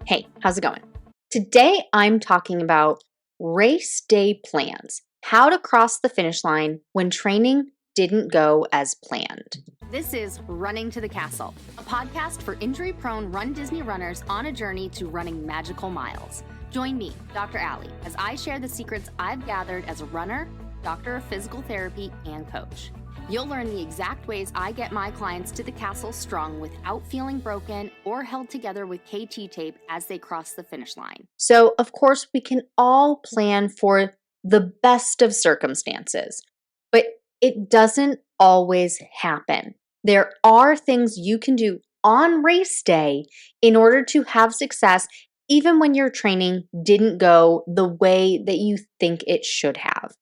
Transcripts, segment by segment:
Hey, how's it going? Today I'm talking about race day plans, how to cross the finish line when training didn't go as planned. This is Running to the Castle, a podcast for injury-prone RunDisney runners on a journey to running magical miles. Join me, Dr. Allie, as I share the secrets I've gathered as a runner, doctor of physical therapy, and coach. You'll learn the exact ways I get my clients to the castle strong without feeling broken or held together with KT tape as they cross the finish line. So, of course, we can all plan for the best of circumstances, but it doesn't always happen. There are things you can do on race day in order to have success, even when your training didn't go the way that you think it should have.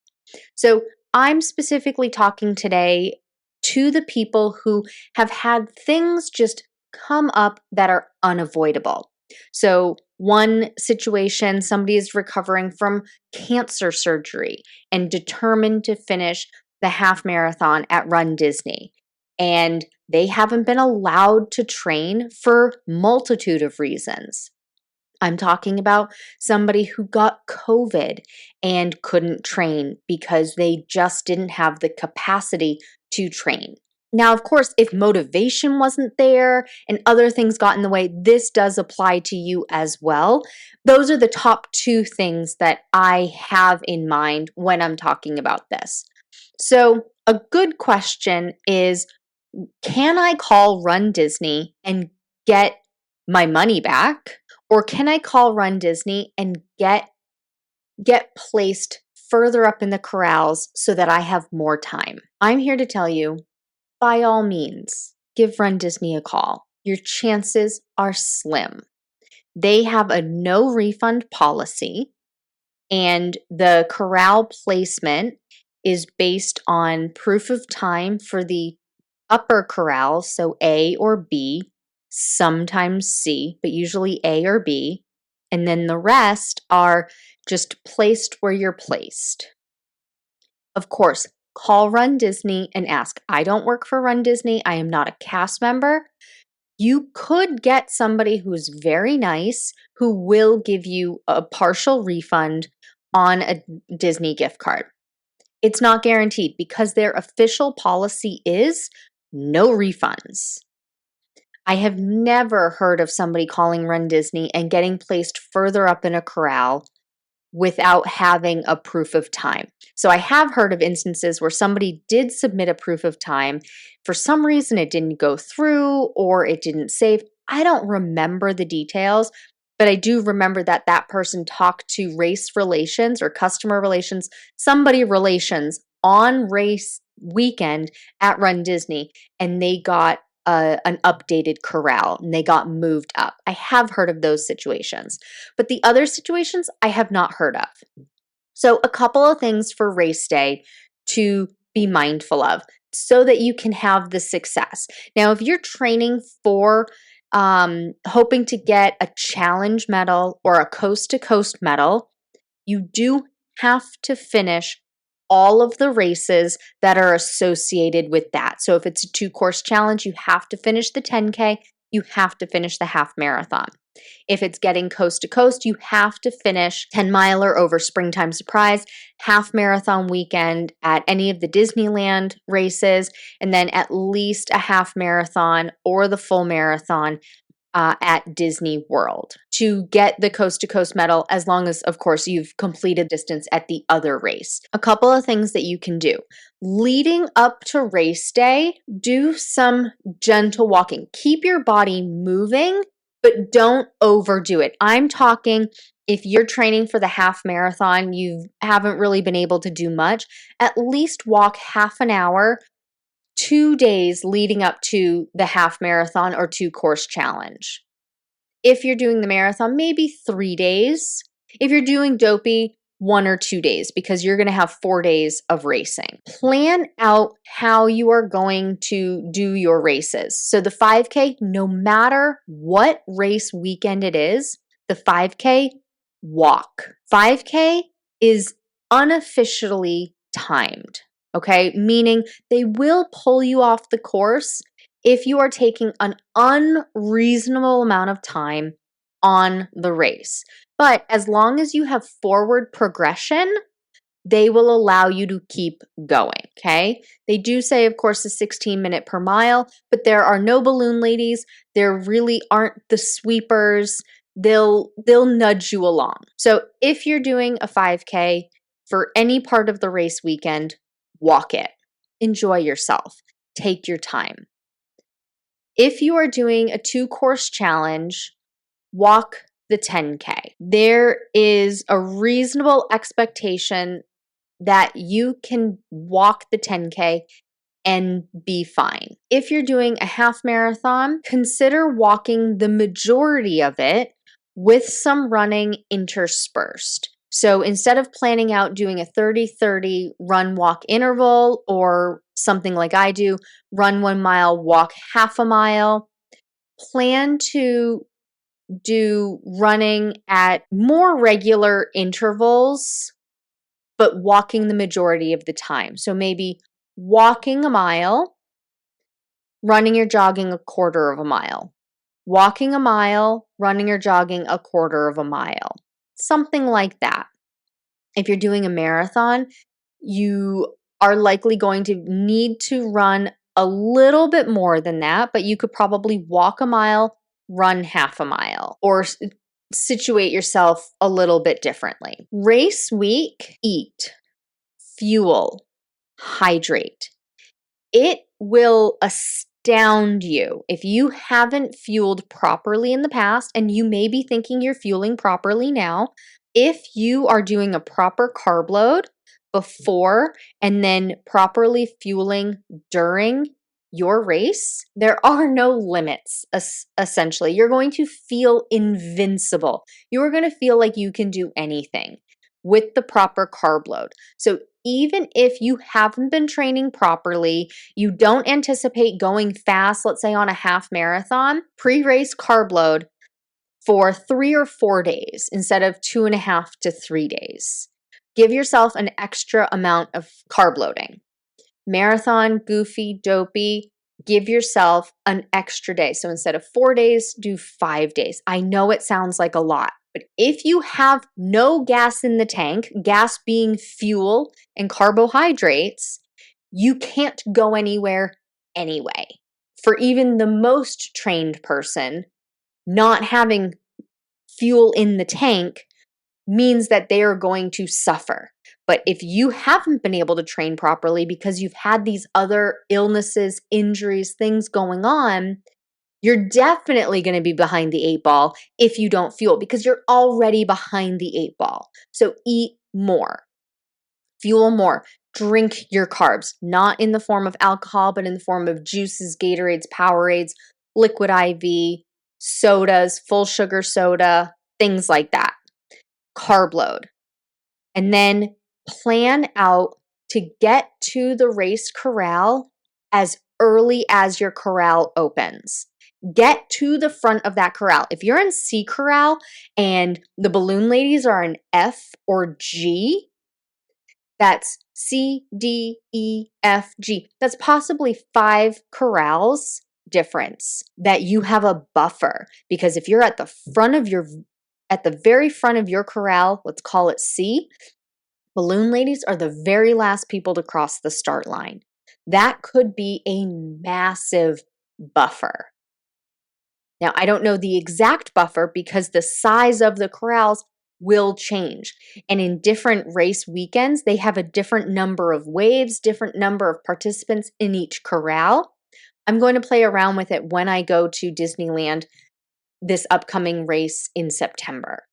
So, I'm specifically talking today to the people who have had things just come up that are unavoidable. So, one situation, somebody is recovering from cancer surgery and determined to finish the half marathon at RunDisney. And they haven't been allowed to train for multitude of reasons. I'm talking about somebody who got COVID and couldn't train because they just didn't have the capacity to train. Now, of course, if motivation wasn't there and other things got in the way, this does apply to you as well. Those are the top two things that I have in mind when I'm talking about this. So, a good question is, can I call RunDisney and get my money back? Or can I call RunDisney and get placed further up in the corrals so that I have more time? I'm here to tell you, by all means, give RunDisney a call. Your chances are slim. They have a no refund policy, and the corral placement is based on proof of time for the upper corral, so A or B, sometimes C, but usually A or B, and then the rest are just placed where you're placed. Of course, call RunDisney and ask. I don't work for RunDisney. I am not a cast member. You could get somebody who's very nice who will give you a partial refund on a Disney gift card. It's not guaranteed because their official policy is no refunds. I have never heard of somebody calling RunDisney and getting placed further up in a corral without having a proof of time. So I have heard of instances where somebody did submit a proof of time. For some reason, it didn't go through or it didn't save. I don't remember the details, but I do remember that that person talked to race relations or customer relations, somebody relations on race weekend at RunDisney, and they got an updated corral and they got moved up. I have heard of those situations, but the other situations I have not heard of. So, a couple of things for race day to be mindful of so that you can have the success. Now, if you're training for hoping to get a challenge medal or a coast to coast medal, you do have to finish all of the races that are associated with that. So if it's a 2-course challenge, you have to finish the 10K, you have to finish the half marathon. If it's getting coast to coast, you have to finish 10-miler over Springtime Surprise, half marathon weekend at any of the Disneyland races, and then at least a half marathon or the full marathon at Disney World to get the coast to coast medal, as long as, of course, you've completed distance at the other race. A couple of things that you can do. Leading up to race day, do some gentle walking. Keep your body moving, but don't overdo it. I'm talking if you're training for the half marathon, you haven't really been able to do much, at least walk half an hour 2 days leading up to the half marathon or 2-course challenge. If you're doing the marathon, maybe 3 days. If you're doing dopey, 1 or 2 days, because you're going to have 4 days of racing. Plan out how you are going to do your races. So the 5K, no matter what race weekend it is, the 5K, walk. 5K is unofficially timed. Okay, meaning they will pull you off the course if you are taking an unreasonable amount of time on the race. But as long as you have forward progression, they will allow you to keep going, okay? They do say, of course, a 16-minute per mile, but there are no balloon ladies. There really aren't the sweepers. They'll nudge you along. So if you're doing a 5K for any part of the race weekend, walk it. Enjoy yourself. Take your time. If you are doing a 2-course challenge, walk the 10K. There is a reasonable expectation that you can walk the 10K and be fine. If you're doing a half marathon, consider walking the majority of it with some running interspersed. So instead of planning out doing a 30-30 run walk interval or something like I do, run 1 mile, walk half a mile, plan to do running at more regular intervals, but walking the majority of the time. So maybe walking a mile, running or jogging a quarter of a mile, walking a mile, running or jogging a quarter of a mile, something like that. If you're doing a marathon, you are likely going to need to run a little bit more than that, but you could probably walk a mile, run half a mile, or situate yourself a little bit differently. Race week, eat, fuel, hydrate. It will astound you if you haven't fueled properly in the past, and you may be thinking you're fueling properly now. If you are doing a proper carb load before and then properly fueling during your race, there are no limits, essentially. You're going to feel invincible. You are going to feel like you can do anything with the proper carb load. So even if you haven't been training properly, you don't anticipate going fast, let's say on a half marathon, pre-race carb load for 3 or 4 days instead of 2.5 to 3 days. Give yourself an extra amount of carb loading. Marathon, goofy, dopey, give yourself an extra day. So instead of 4 days, do 5 days. I know it sounds like a lot, but if you have no gas in the tank, gas being fuel and carbohydrates, you can't go anywhere anyway. For even the most trained person, not having fuel in the tank means that they are going to suffer. But if you haven't been able to train properly because you've had these other illnesses, injuries, things going on, you're definitely going to be behind the 8 ball if you don't fuel, because you're already behind the 8 ball. So eat more, fuel more, drink your carbs, not in the form of alcohol, but in the form of juices, Gatorades, Powerades, liquid IV, sodas, full sugar soda, things like that. Carb load. And then plan out to get to the race corral as early as your corral opens. Get to the front of that corral. If you're in C corral and the balloon ladies are in F or G, that's C, D, E, F, G. That's possibly 5 corrals difference that you have a buffer, because if you're at the very front of your corral, let's call it C, balloon ladies are the very last people to cross the start line. That could be a massive buffer. Now, I don't know the exact buffer because the size of the corrals will change. And in different race weekends, they have a different number of waves, different number of participants in each corral. I'm going to play around with it when I go to Disneyland this upcoming race in September.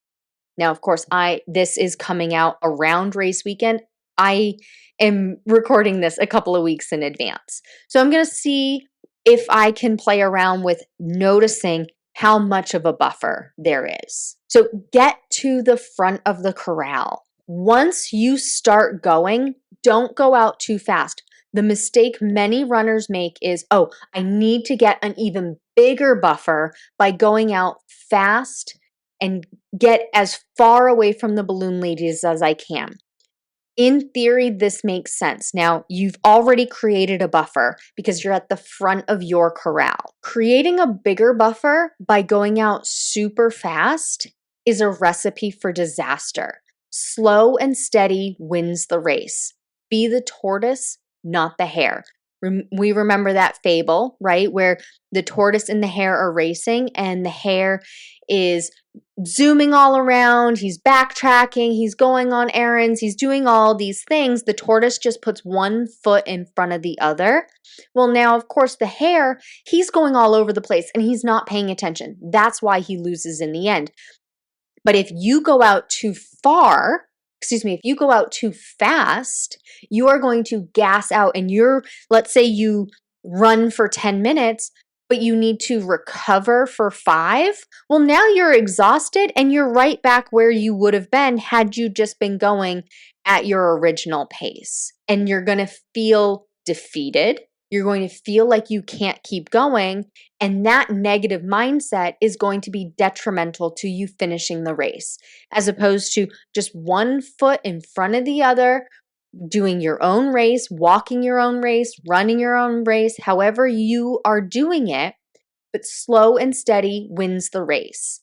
Now, of course, this is coming out around race weekend. I am recording this a couple of weeks in advance. So I'm going to see if I can play around with noticing how much of a buffer there is. So get to the front of the corral. Once you start going, don't go out too fast. The mistake many runners make is, oh, I need to get an even bigger buffer by going out fast and get as far away from the balloon ladies as I can. In theory, this makes sense. Now, you've already created a buffer because you're at the front of your corral. Creating a bigger buffer by going out super fast is a recipe for disaster. Slow and steady wins the race. Be the tortoise, not the hare. We remember that fable, right? Where the tortoise and the hare are racing, and the hare is zooming all around, he's backtracking, he's going on errands, he's doing all these things. The tortoise just puts one foot in front of the other. Well, now, of course, the hare, he's going all over the place and he's not paying attention. That's why he loses in the end. But if you go out too far, if you go out too fast, you are going to gas out, and let's say you run for 10 minutes, but you need to recover for 5. Well, now you're exhausted and you're right back where you would have been had you just been going at your original pace. And you're going to feel defeated. You're going to feel like you can't keep going. And that negative mindset is going to be detrimental to you finishing the race, as opposed to just one foot in front of the other, doing your own race, walking your own race, running your own race, however you are doing it, but slow and steady wins the race.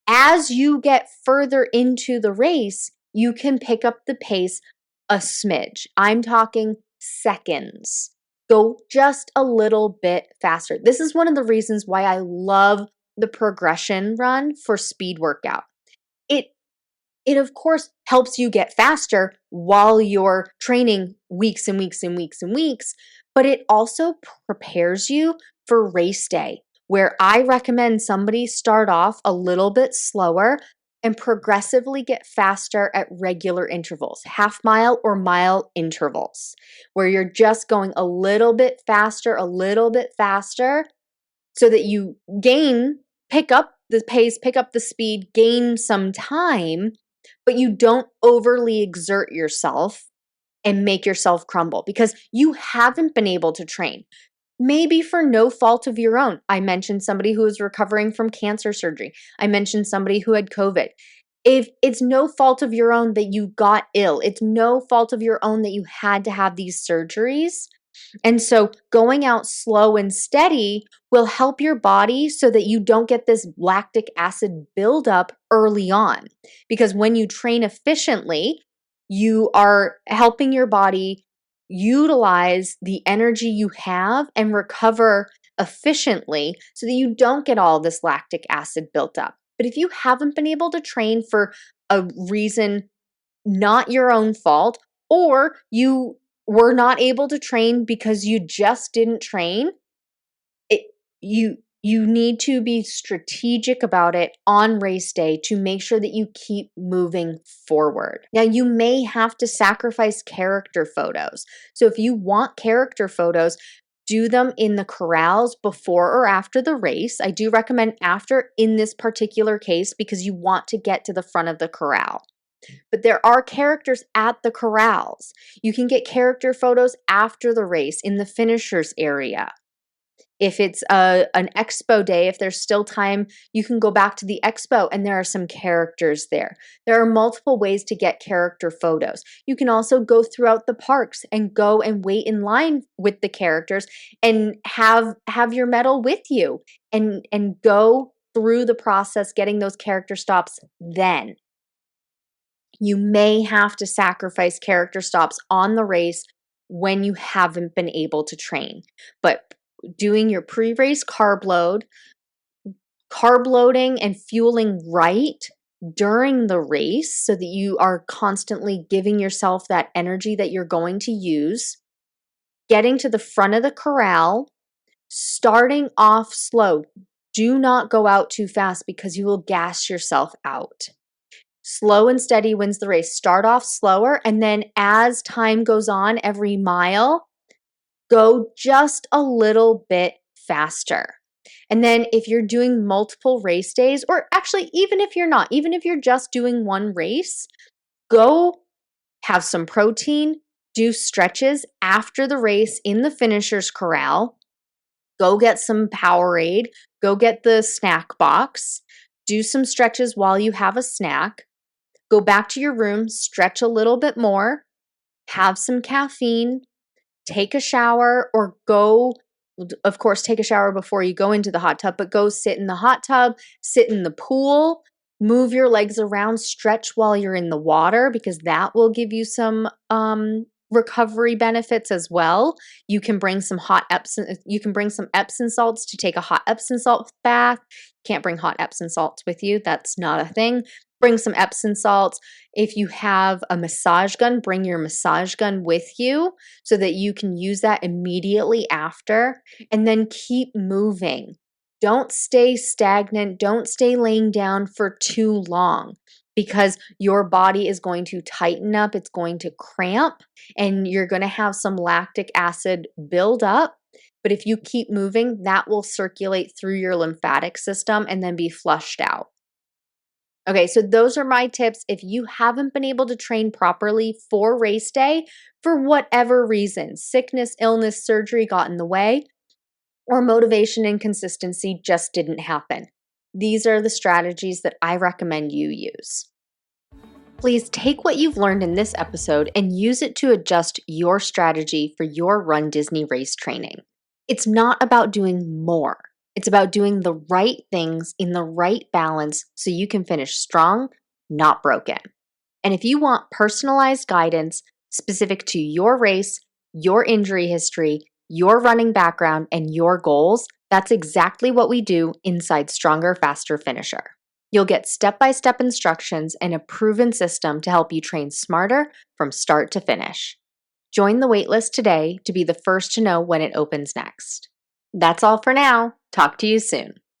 As you get further into the race, you can pick up the pace a smidge. I'm talking seconds. Go just a little bit faster. This is one of the reasons why I love the progression run for speed workout. It of course helps you get faster while you're training weeks and weeks and weeks and weeks, but it also prepares you for race day, where I recommend somebody start off a little bit slower and progressively get faster at regular intervals, half mile or mile intervals, where you're just going a little bit faster, so that you pick up the pace, pick up the speed, gain some time, but you don't overly exert yourself and make yourself crumble because you haven't been able to train. Maybe for no fault of your own. I mentioned somebody who was recovering from cancer surgery. I mentioned somebody who had COVID. If it's no fault of your own that you got ill, it's no fault of your own that you had to have these surgeries. And so going out slow and steady will help your body so that you don't get this lactic acid buildup early on. Because when you train efficiently, you are helping your body utilize the energy you have and recover efficiently so that you don't get all this lactic acid built up. But if you haven't been able to train for a reason not your own fault, or you were not able to train because you just didn't train, you need to be strategic about it on race day to make sure that you keep moving forward. Now, you may have to sacrifice character photos. So if you want character photos, do them in the corrals before or after the race. I do recommend after in this particular case because you want to get to the front of the corral. But there are characters at the corrals. You can get character photos after the race in the finishers area. If it's an expo day, if there's still time, you can go back to the expo and there are some characters there. There are multiple ways to get character photos. You can also go throughout the parks and go and wait in line with the characters and have your medal with you and go through the process getting those character stops then. You may have to sacrifice character stops on the race when you haven't been able to train. But doing your pre-race carb loading and fueling right during the race so that you are constantly giving yourself that energy that you're going to use, getting to the front of the corral, starting off slow. Do not go out too fast because you will gas yourself out. Slow and steady wins the race. Start off slower, and then as time goes on, every mile, go just a little bit faster. And then if you're doing multiple race days, or actually even if you're not, even if you're just doing one race, go have some protein, do stretches after the race in the finisher's corral, go get some Powerade, go get the snack box, do some stretches while you have a snack. Go back to your room, stretch a little bit more, have some caffeine, take a shower, or go, of course, take a shower before you go into the hot tub, but go sit in the hot tub, sit in the pool, move your legs around, stretch while you're in the water, because that will give you some recovery benefits as well. You can bring some Epsom salts to take a hot Epsom salt bath. Can't bring hot Epsom salts with you. That's not a thing. Bring some Epsom salts. If you have a massage gun, bring your massage gun with you so that you can use that immediately after, and then keep moving. Don't stay stagnant. Don't stay laying down for too long, because your body is going to tighten up, it's going to cramp, and you're going to have some lactic acid build up. But if you keep moving, that will circulate through your lymphatic system and then be flushed out. Okay, so those are my tips. If you haven't been able to train properly for race day for whatever reason, sickness, illness, surgery got in the way, or motivation and consistency just didn't happen, these are the strategies that I recommend you use. Please take what you've learned in this episode and use it to adjust your strategy for your RunDisney race training. It's not about doing more. It's about doing the right things in the right balance so you can finish strong, not broken. And if you want personalized guidance specific to your race, your injury history, your running background, and your goals, that's exactly what we do inside Stronger, Faster, Finisher. You'll get step-by-step instructions and a proven system to help you train smarter from start to finish. Join the waitlist today to be the first to know when it opens next. That's all for now. Talk to you soon.